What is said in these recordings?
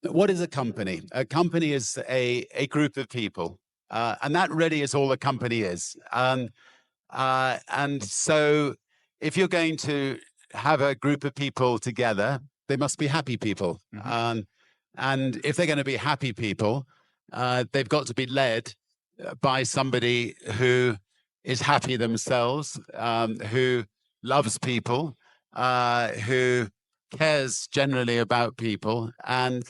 What is a company? A company is a group of people, and that really is all a company is. And so, if you're going to have a group of people together, they must be happy people. And if they're going to be happy people, they've got to be led by somebody who is happy themselves, who loves people, who cares generally about people, and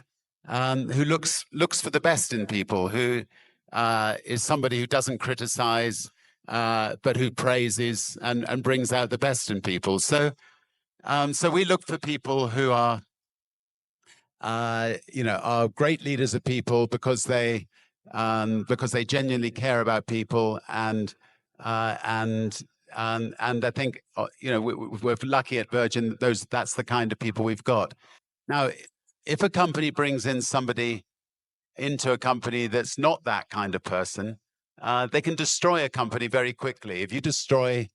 who looks for the best in people, who is somebody who doesn't criticize, but who praises and brings out the best in people. So we look for people who are are great leaders of people because they genuinely care about people, and I think we're lucky at Virgin. That's the kind of people we've got. Now, if a company brings in somebody into a company that's not that kind of person, they can destroy a company very quickly. If you destroy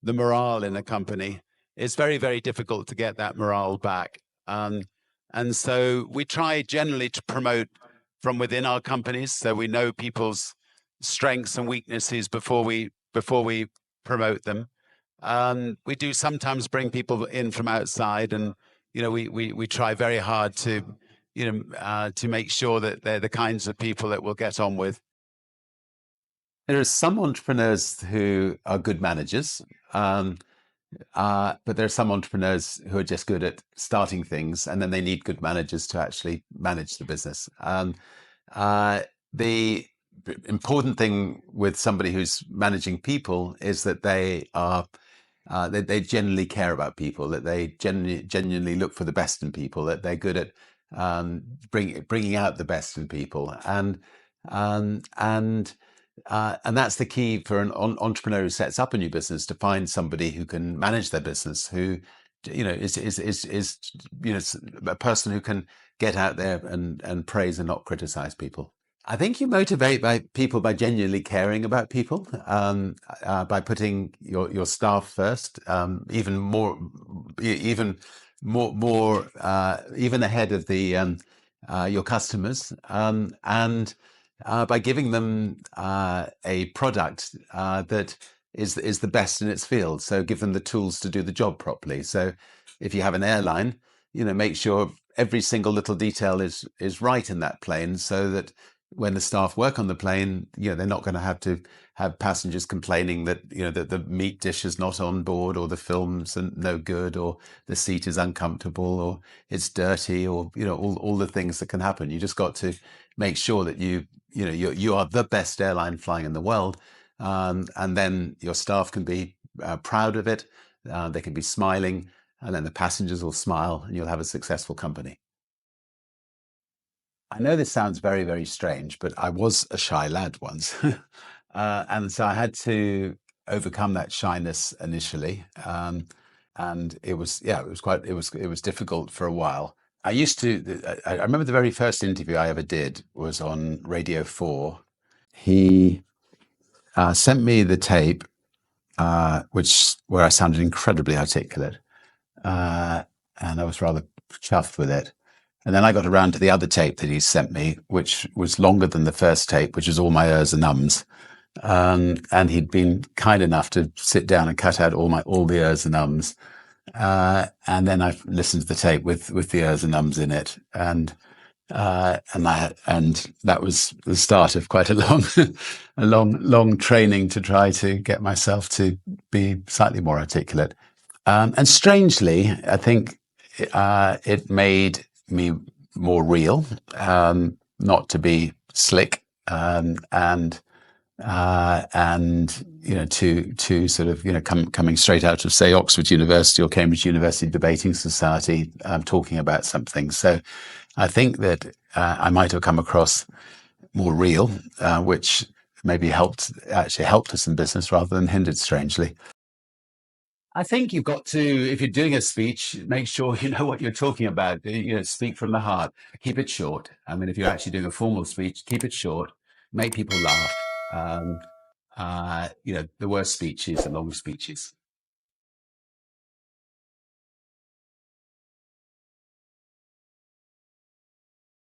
the morale in a company, it's very, very difficult to get that morale back. And so we try generally to promote from within our companies, so we know people's strengths and weaknesses before we promote them. We do sometimes bring people in from outside, and we try very hard to to make sure that they're the kinds of people that we'll get on with. There are some entrepreneurs who are good managers, but there are some entrepreneurs who are just good at starting things, and then they need good managers to actually manage the business. The important thing with somebody who's managing people is that they genuinely care about people, that they genuinely look for the best in people, that they're good at bringing out the best in people, and that's the key for an entrepreneur who sets up a new business, to find somebody who can manage their business, who is a person who can get out there and praise and not criticize people. I think you motivate people by genuinely caring about people, by putting your staff first, even ahead of your customers, and by giving them a product that is the best in its field. So give them the tools to do the job properly. So if you have an airline, make sure every single little detail is right in that plane, so that when the staff work on the plane, they're not going to have passengers complaining that that the meat dish is not on board, or the film's no good, or the seat is uncomfortable, or it's dirty, or all the things that can happen. You just got to make sure that you are the best airline flying in the world, and then your staff can be proud of it. They can be smiling, and then the passengers will smile, and you'll have a successful company. I know this sounds very, very strange, but I was a shy lad once. And so I had to overcome that shyness initially. And it was difficult for a while. I remember the very first interview I ever did was on Radio 4. He sent me the tape, where I sounded incredibly articulate. And I was rather chuffed with it. And then I got around to the other tape that he sent me, which was longer than the first tape, which was all my ers and ums. And he'd been kind enough to sit down and cut out all the ers and ums. And then I listened to the tape with the ers and ums in it, and that was the start of quite a long training to try to get myself to be slightly more articulate. And strangely, I think it made me more real, not to be slick, and to sort of coming straight out of, say, Oxford University or Cambridge University Debating Society, talking about something. So I think that I might have come across more real, which maybe helped us in business rather than hindered, strangely. I think you've got to, if you're doing a speech, make sure you know what you're talking about. Speak from the heart. Keep it short. I mean, if you're actually doing a formal speech, keep it short. Make people laugh. The worst speeches are long speeches.